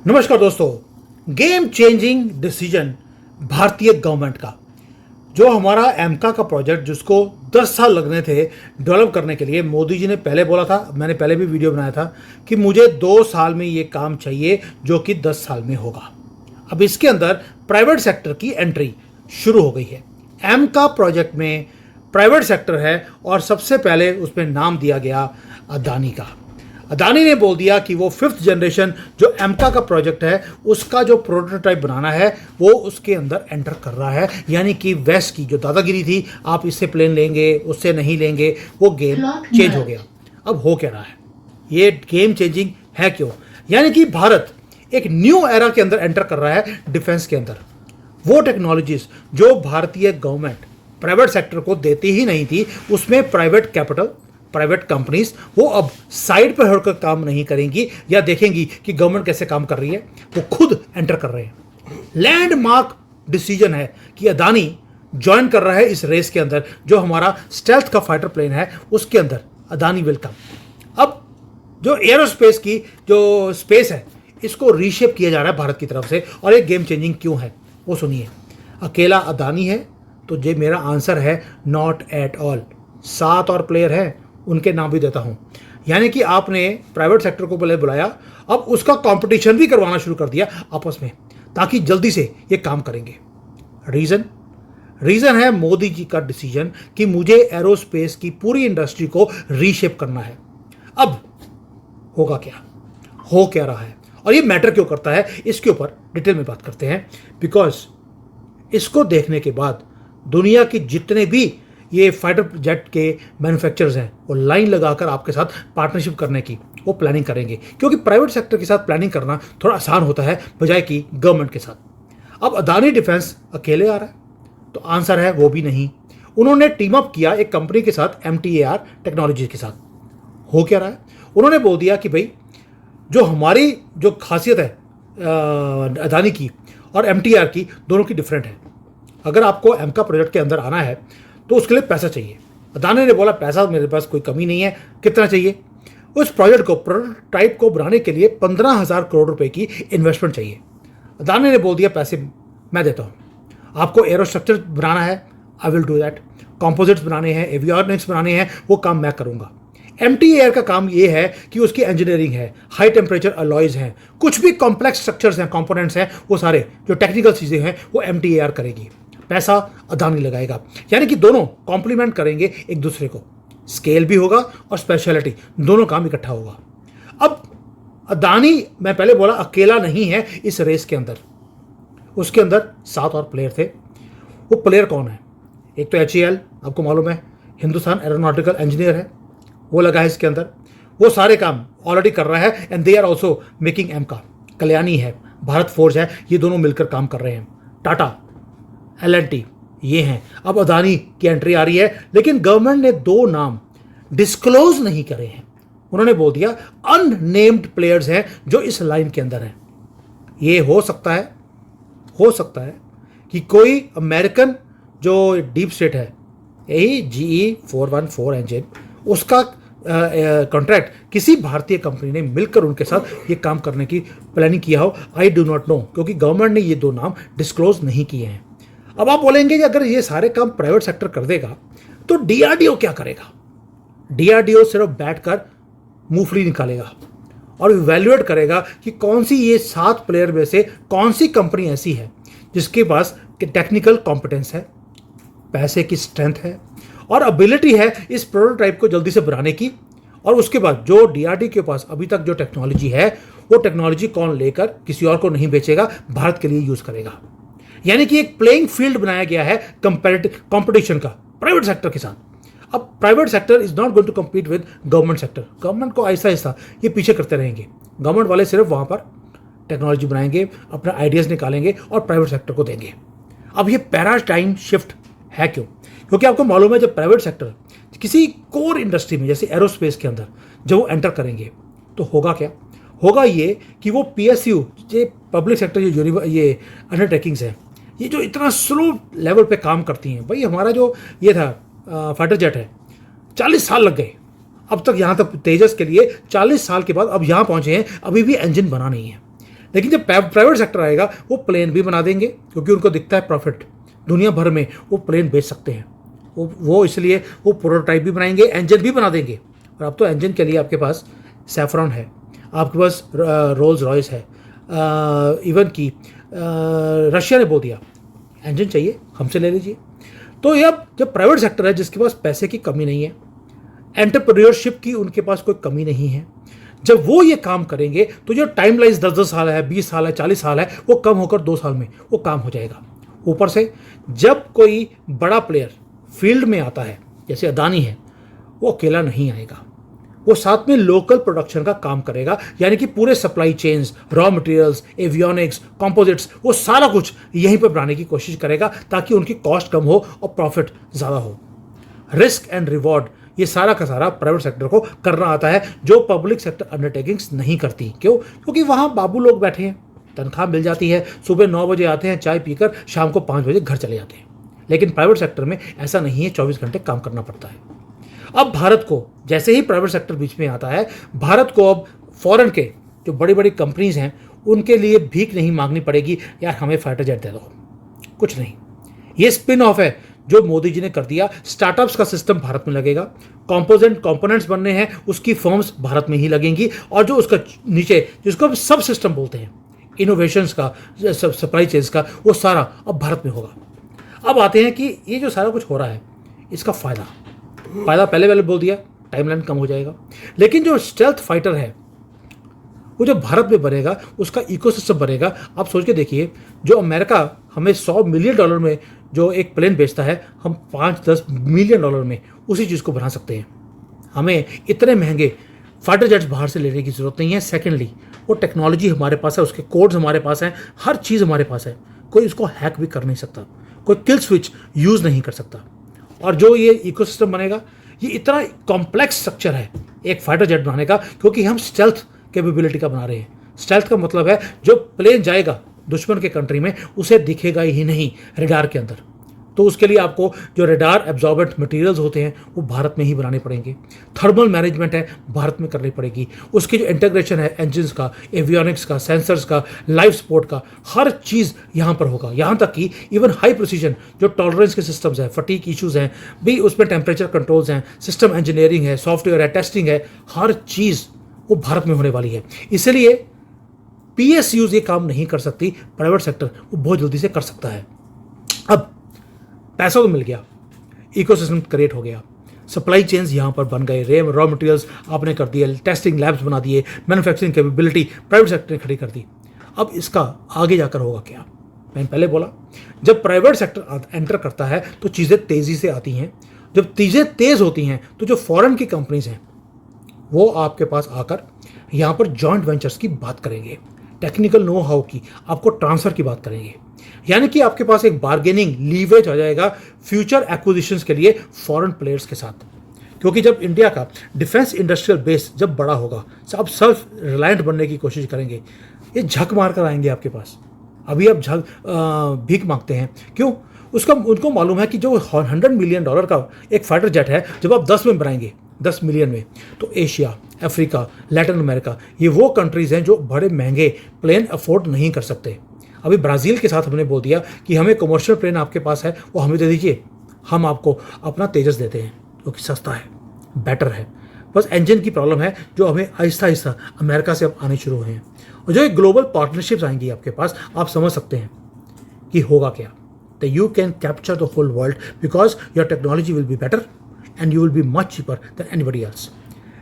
नमस्कार दोस्तों। Game changing decision भारतीय गवर्नमेंट का, जो हमारा एमका का प्रोजेक्ट जिसको 10 साल लगने थे डेवलप करने के लिए, मोदी जी ने पहले बोला था, मैंने पहले भी वीडियो बनाया था कि मुझे 2 साल में ये काम चाहिए जो कि 10 साल में होगा। अब इसके अंदर प्राइवेट सेक्टर की एंट्री शुरू हो गई है। एमका प्रोजेक्ट में प्राइवेट सेक्टर है और सबसे पहले उसमें नाम दिया गया अदानी का। अदानी ने बोल दिया कि वो 5th जनरेशन जो एमका का प्रोजेक्ट है उसका जो प्रोटोटाइप बनाना है वो उसके अंदर एंटर कर रहा है। यानी कि वेस्ट की जो दादागिरी थी, आप इससे प्लेन लेंगे उससे नहीं लेंगे, वो गेम चेंज हो गया। अब हो क्या रहा है, ये गेम चेंजिंग है क्यों? यानी कि भारत एक न्यू एरा के अंदर एंटर कर रहा है डिफेंस के अंदर। वो टेक्नोलॉजीज जो भारतीय गवर्नमेंट प्राइवेट सेक्टर को देती ही नहीं थी, उसमें प्राइवेट कैपिटल, प्राइवेट कंपनीज वो अब साइड पर होकर काम नहीं करेंगी या देखेंगी कि गवर्नमेंट कैसे काम कर रही है, वो खुद एंटर कर रहे हैं। लैंडमार्क डिसीजन है कि अदानी ज्वाइन कर रहा है इस रेस के अंदर। जो हमारा स्टेल्थ का फाइटर प्लेन है उसके अंदर अदानी विल कम। अब जो एरोस्पेस की जो स्पेस है इसको रीशेप किया जा रहा है भारत की तरफ से। और एक गेम चेंजिंग क्यों है वो सुनिए। अकेला अदानी है तो ये मेरा आंसर है नॉट एट ऑल। 7 और प्लेयर हैं, उनके नाम भी देता हूं। यानी कि आपने प्राइवेट सेक्टर को पहले बुलाया, अब उसका कंपटीशन भी करवाना शुरू कर दिया आपस में, ताकि जल्दी से ये काम करेंगे। रीजन है मोदी जी का डिसीजन कि मुझे एरोस्पेस की पूरी इंडस्ट्री को रीशेप करना है। अब होगा क्या, हो क्या रहा है और ये मैटर क्यों करता है, इसके ऊपर डिटेल में बात करते हैं। बिकॉज इसको देखने के बाद दुनिया की जितने भी ये फाइटर जेट के मैन्युफैक्चरर्स हैं वो लाइन लगाकर आपके साथ पार्टनरशिप करने की वो प्लानिंग करेंगे, क्योंकि प्राइवेट सेक्टर के साथ प्लानिंग करना थोड़ा आसान होता है बजाय कि गवर्नमेंट के साथ। अब अदानी डिफेंस अकेले आ रहा है तो आंसर है वो भी नहीं। उन्होंने टीम अप किया एक कंपनी के साथ, MTAR टेक्नोलॉजी के साथ। हो क्या रहा है, उन्होंने बोल दिया कि भाई जो हमारी जो खासियत है अदानी की और MTAR की, दोनों की डिफरेंट है। अगर आपको एमका प्रोजेक्ट के अंदर आना है तो उसके लिए पैसा चाहिए। अदानी ने बोला पैसा मेरे पास कोई कमी नहीं है, कितना चाहिए? उस प्रोजेक्ट को, प्रोटोटाइप को बनाने के लिए 15,000 करोड़ रुपए की इन्वेस्टमेंट चाहिए। अदानी ने बोल दिया पैसे मैं देता हूँ, आपको एरोस्ट्रक्चर बनाना है I will do that, composites बनाने हैं, एवियनिक्स बनाने हैं, वो काम मैं करूँगा। MTAR का काम ये है कि उसकी इंजीनियरिंग है, हाई टेम्परेचर अलॉयज हैं, कुछ भी कॉम्प्लेक्स स्ट्रक्चर्स हैं, कंपोनेंट्स हैं, वो सारे जो टेक्निकल चीज़ें हैं वो MTAR करेगी, पैसा अदानी लगाएगा। यानी कि दोनों कॉम्प्लीमेंट करेंगे एक दूसरे को, स्केल भी होगा और स्पेशलिटी, दोनों काम इकट्ठा होगा। अब अदानी, मैं पहले बोला अकेला नहीं है इस रेस के अंदर, उसके अंदर 7 और प्लेयर थे। वो प्लेयर कौन है? एक तो HAL, आपको मालूम है हिंदुस्तान एरोनॉटिकल इंजीनियर है, वो लगा है इसके अंदर, वो सारे काम ऑलरेडी कर रहा है and they are also making एमका। कल्याणी है, भारत फोर्ज है, ये दोनों मिलकर काम कर रहे हैं। टाटा, L&T ये हैं। अब अदानी की एंट्री आ रही है, लेकिन गवर्नमेंट ने 2 नाम डिस्क्लोज नहीं करे हैं। उन्होंने बोल दिया अननेम्ड प्लेयर्स हैं जो इस लाइन के अंदर हैं। ये हो सकता है कि कोई अमेरिकन जो डीप स्टेट है, यही GE414 इंजन, उसका कॉन्ट्रैक्ट किसी भारतीय कंपनी ने मिलकर उनके साथ ये काम करने की प्लानिंग किया हो। आई डू नॉट नो, क्योंकि गवर्नमेंट ने ये 2 नाम डिस्क्लोज नहीं किए हैं। अब आप बोलेंगे कि अगर ये सारे काम प्राइवेट सेक्टर कर देगा तो DRDO क्या करेगा? DRDO सिर्फ बैठकर मूंगफली निकालेगा और इवैल्यूएट करेगा कि कौन सी ये 7 प्लेयर में से कौन सी कंपनी ऐसी है जिसके पास टेक्निकल कॉम्पिटेंस है, पैसे की स्ट्रेंथ है और एबिलिटी है इस प्रोटोटाइप को जल्दी से बनाने की। और उसके बाद जो DRDO के पास अभी तक जो टेक्नोलॉजी है, वो टेक्नोलॉजी कौन लेकर किसी और को नहीं बेचेगा, भारत के लिए यूज करेगा। यानी कि एक प्लेइंग फील्ड बनाया गया है कंपटीशन का प्राइवेट सेक्टर के साथ। अब private sector is not going to compete with government sector. Government को आहिस्ता आहिस्ता ये पीछे करते रहेंगे। गवर्नमेंट वाले सिर्फ वहां पर टेक्नोलॉजी बनाएंगे, अपना आइडियाज निकालेंगे और प्राइवेट सेक्टर को देंगे। अब ये पैराडाइम शिफ्ट है क्यों? क्योंकि आपको मालूम है जब प्राइवेट सेक्टर किसी कोर इंडस्ट्री में जैसे एरोस्पेस के अंदर जब वो एंटर करेंगे तो होगा क्या? होगा ये कि वो PSU, ये पब्लिक सेक्टर ये अंडरटेकिंग्स हैं, ये जो इतना स्लो लेवल पे काम करती हैं। भाई हमारा जो ये था फाइटर जेट है, 40 साल लग गए अब तक, यहाँ तक तेजस के लिए 40 साल के बाद अब यहाँ पहुँचे हैं, अभी भी इंजन बना नहीं है। लेकिन जब प्राइवेट सेक्टर आएगा वो प्लेन भी बना देंगे, क्योंकि उनको दिखता है प्रॉफिट, दुनिया भर में वो प्लेन बेच सकते हैं। वो इसलिए वो प्रोटोटाइप भी बनाएंगे, इंजन भी बना देंगे। और अब तो इंजन के लिए आपके पास सैफरॉन है, आपके पास रोल्स रॉयस है, इवन की रशिया ने बोल दिया इंजन चाहिए हमसे ले लीजिए। तो ये अब जब प्राइवेट सेक्टर है जिसके पास पैसे की कमी नहीं है, एंटरप्रेन्योरशिप की उनके पास कोई कमी नहीं है, जब वो ये काम करेंगे तो जो टाइम लाइन 10-10 साल है, 20 साल है, 40 साल है, वो कम होकर 2 साल में वो काम हो जाएगा। ऊपर से जब कोई बड़ा प्लेयर फील्ड में आता है जैसे अदानी है, वो अकेला नहीं आएगा, वो साथ में लोकल प्रोडक्शन का काम करेगा, यानी कि पूरे supply chains, raw materials, avionics, composites, वो सारा कुछ यहीं पर बनाने की कोशिश करेगा ताकि उनकी कॉस्ट कम हो और प्रॉफिट ज़्यादा हो। रिस्क एंड रिवॉर्ड ये सारा का सारा प्राइवेट सेक्टर को करना आता है, जो पब्लिक सेक्टर अंडरटेकिंग्स नहीं करती। क्यों? क्योंकि वहाँ बाबू लोग बैठे हैं, तनख्वाह मिल जाती है, सुबह 9 बजे आते हैं, चाय पीकर शाम को 5 बजे घर चले जाते हैं। लेकिन प्राइवेट सेक्टर में ऐसा नहीं है, 24 घंटे काम करना पड़ता है। अब भारत को जैसे ही प्राइवेट सेक्टर बीच में आता है, भारत को अब फॉरेन के जो बड़ी बड़ी कंपनीज हैं उनके लिए भीख नहीं मांगनी पड़ेगी, यार हमें फाइटर जेट दे दो, कुछ नहीं। ये स्पिन ऑफ है जो मोदी जी ने कर दिया। स्टार्टअप्स का सिस्टम भारत में लगेगा, कंपोनेंट्स बनने हैं उसकी फर्म्स भारत में ही लगेंगी, और जो उसका नीचे जिसको हम सब सिस्टम बोलते हैं, इनोवेशंस का, सप्लाई चेन्स का, वो सारा अब भारत में होगा। अब आते हैं कि ये जो सारा कुछ हो रहा है इसका फायदा पहले बोल दिया, टाइमलाइन कम हो जाएगा। लेकिन जो स्टेल्थ फाइटर है वो जो भारत में बनेगा उसका इकोसिस्टम बनेगा। आप सोच के देखिए, जो अमेरिका हमें $100 मिलियन में जो एक प्लेन बेचता है, हम $5-10 मिलियन में उसी चीज़ को बना सकते हैं। हमें इतने महंगे फाइटर जेट्स बाहर से लेने की ज़रूरत नहीं है। सेकेंडली, वो टेक्नोलॉजी हमारे पास है, उसके कोड्स हमारे पास हैं, हर चीज़ हमारे पास है, कोई इसको हैक भी कर नहीं सकता, कोई किल स्विच यूज़ नहीं कर सकता। और जो ये इकोसिस्टम बनेगा, ये इतना कॉम्प्लेक्स स्ट्रक्चर है एक फाइटर जेट बनाने का, क्योंकि हम स्टेल्थ कैपेबिलिटी का बना रहे हैं। स्टेल्थ का मतलब है जो प्लेन जाएगा दुश्मन के कंट्री में उसे दिखेगा ही नहीं रडार के अंदर। तो उसके लिए आपको जो रडार एब्जॉर्बेंट मटेरियल्स होते हैं वो भारत में ही बनाने पड़ेंगे। थर्मल मैनेजमेंट है भारत में करनी पड़ेगी। उसकी जो इंटीग्रेशन है इंजन्स का, एवियोनिक्स का, सेंसर्स का, लाइफ सपोर्ट का, हर चीज़ यहाँ पर होगा। यहाँ तक कि इवन हाई प्रिसीजन जो टॉलरेंस के सिस्टम्स हैं, फटीक इश्यूज़ हैं भी, उसमें टेम्परेचर कंट्रोल्स हैं, सिस्टम इंजीनियरिंग है, सॉफ्टवेयर है, टेस्टिंग है, हर चीज़ वो भारत में होने वाली है। इसलिए PSUs ये काम नहीं कर सकती, प्राइवेट सेक्टर वो बहुत जल्दी से कर सकता है। अब पैसा तो मिल गया, इकोसिस्टम क्रिएट हो गया, सप्लाई चेन्स यहाँ पर बन गए, रॉ मटेरियल्स आपने कर दिए, टेस्टिंग लैब्स बना दिए, मैन्युफैक्चरिंग कैपेबिलिटी प्राइवेट सेक्टर ने खड़ी कर दी। अब इसका आगे जाकर होगा क्या? मैंने पहले बोला, जब प्राइवेट सेक्टर एंटर करता है तो चीज़ें तेज़ी से आती हैं। जब चीज़ें तेज़ होती हैं तो जो फॉरेन की कंपनीज हैं वो आपके पास आकर यहाँ पर जॉइंट वेंचर्स की बात करेंगे, टेक्निकल नो हाउ की, आपको ट्रांसफ़र की बात करेंगे। यानी कि आपके पास एक बार्गेनिंग लीवरेज आ जाएगा फ्यूचर एक्विजिशंस के लिए फॉरेन प्लेयर्स के साथ। क्योंकि जब इंडिया का डिफेंस इंडस्ट्रियल बेस जब बड़ा होगा, आप सेल्फ रिलायंट बनने की कोशिश करेंगे, ये झक मार कर आएंगे आपके पास। अभी आप भीख मांगते हैं, क्यों? उनको मालूम है कि जो $100 मिलियन का एक फाइटर जेट है, जब आप 10 में बनाएंगे, 10 मिलियन में, तो एशिया, अफ्रीका, लैटिन अमेरिका, ये वो कंट्रीज़ हैं जो बड़े महंगे प्लेन अफोर्ड नहीं कर सकते। अभी ब्राज़ील के साथ हमने बोल दिया कि हमें कमर्शियल प्लेन आपके पास है वो हमें दे दीजिए, हम आपको अपना तेजस देते हैं जो कि सस्ता है, बेटर है। बस इंजन की प्रॉब्लम है जो हमें आहिस्ता आहिस्ता अमेरिका से अब आने शुरू हुए हैं। और जो एक ग्लोबल पार्टनरशिप्स आएंगी आपके पास, आप समझ सकते हैं कि होगा क्या। तो you can capture the whole world because your technology will be better and you will be much cheaper than anybody else.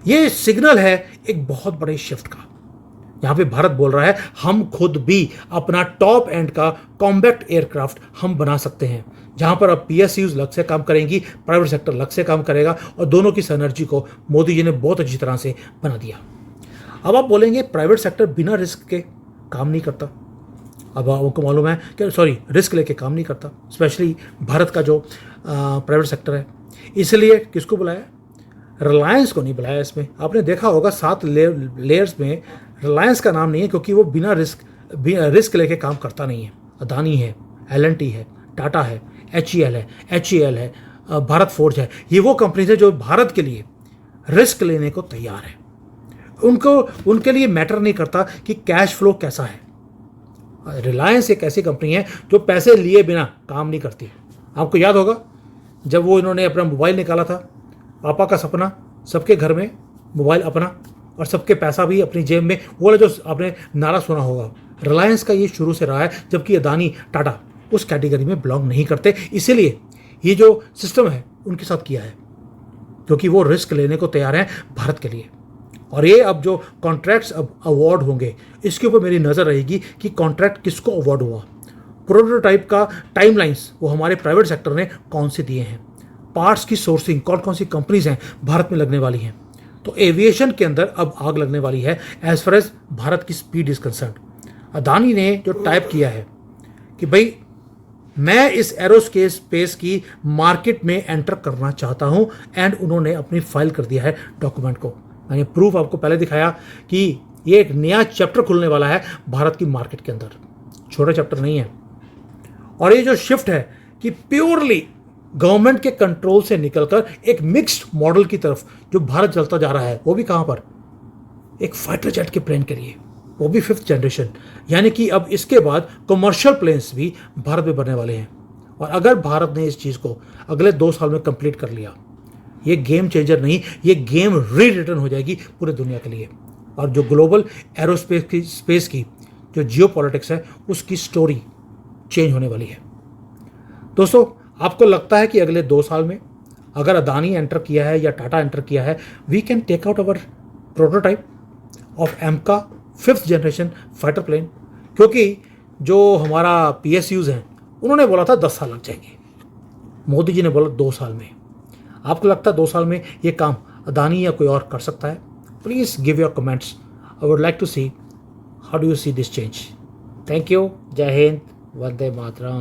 ये सिग्नल है एक बहुत बड़े शिफ्ट का। यहाँ पे भारत बोल रहा है हम खुद भी अपना टॉप एंड का कॉम्बैक्ट एयरक्राफ्ट हम बना सकते हैं, जहाँ पर अब PSUs अलग से काम करेंगी, प्राइवेट सेक्टर अलग से काम करेगा, और दोनों की सिनर्जी को मोदी जी ने बहुत अच्छी तरह से बना दिया। अब आप बोलेंगे प्राइवेट सेक्टर बिना रिस्क के काम नहीं करता। अब आपको मालूम है कि रिस्क लेके काम नहीं करता, स्पेशली भारत का जो प्राइवेट सेक्टर है। इसलिए किसको बुलाया? रिलायंस को नहीं बुलाया। इसमें आपने देखा होगा 7 लेयर्स में रिलायंस का नाम नहीं है, क्योंकि वो बिना रिस्क लेके काम करता नहीं है। अदानी है, L&T है, टाटा है, HEL है, भारत फोर्ज है, ये वो कंपनीज है जो भारत के लिए रिस्क लेने को तैयार है। उनके लिए मैटर नहीं करता कि कैश फ्लो कैसा है, रिलायंस एक ऐसी कंपनी है जो पैसे लिए बिना काम नहीं करती। आपको याद होगा जब वो इन्होंने अपना मोबाइल निकाला था, पापा का सपना, सबके घर में मोबाइल अपना और सबके पैसा भी अपनी जेब में, वो वाला जो आपने नारा सुना होगा। रिलायंस का ये शुरू से रहा है, जबकि अदानी, टाटा उस कैटेगरी में बिलोंग नहीं करते। इसीलिए ये जो सिस्टम है उनके साथ किया है, क्योंकि वो रिस्क लेने को तैयार हैं भारत के लिए। और ये अब जो कॉन्ट्रैक्ट्स अब अवार्ड होंगे, इसके ऊपर मेरी नज़र रहेगी कि कॉन्ट्रैक्ट किसको अवार्ड हुआ, प्रोटोटाइप का टाइमलाइंस वो हमारे प्राइवेट सेक्टर ने कौन से दिए हैं, पार्ट्स की सोर्सिंग कौन कौन सी कंपनीज हैं भारत में लगने वाली हैं। तो एविएशन के अंदर अब आग लगने वाली है एज फार एज भारत की स्पीड इज कंसर्न। अदानी ने जो टाइप किया है कि भाई मैं इस एरोस्पेस स्पेस की मार्केट में एंटर करना चाहता हूं, एंड उन्होंने अपनी फाइल कर दिया है डॉक्यूमेंट को। मैंने प्रूफ आपको पहले दिखाया कि ये एक नया चैप्टर खुलने वाला है भारत की मार्केट के अंदर, छोटा चैप्टर नहीं है। और ये जो शिफ्ट है कि प्योरली गवर्नमेंट के कंट्रोल से निकलकर एक मिक्स्ड मॉडल की तरफ जो भारत चलता जा रहा है, वो भी कहां पर, एक फाइटर जेट के प्लेन के लिए, वो भी 5th जनरेशन। यानी कि अब इसके बाद कमर्शियल प्लेन्स भी भारत में बनने वाले हैं। और अगर भारत ने इस चीज़ को अगले 2 साल में कंप्लीट कर लिया, ये गेम चेंजर नहीं, ये गेम रीरिटन हो जाएगी पूरे दुनिया के लिए। और जो ग्लोबल एरोस्पेस की जो जियोपॉलिटिक्स है, उसकी स्टोरी चेंज होने वाली है। दोस्तों, आपको लगता है कि अगले 2 साल में अगर अदानी एंटर किया है या टाटा एंटर किया है, we can take out our prototype of AMCA 5th generation fighter plane? क्योंकि जो हमारा PSUs हैं, उन्होंने बोला था 10 साल लग जाएंगे, मोदी जी ने बोला 2 साल में। आपको लगता है 2 साल में ये काम अदानी या कोई और कर सकता है? Please give your comments. I would like to see how do you see this change. Thank you. जय हिंद, वंदे मातरम।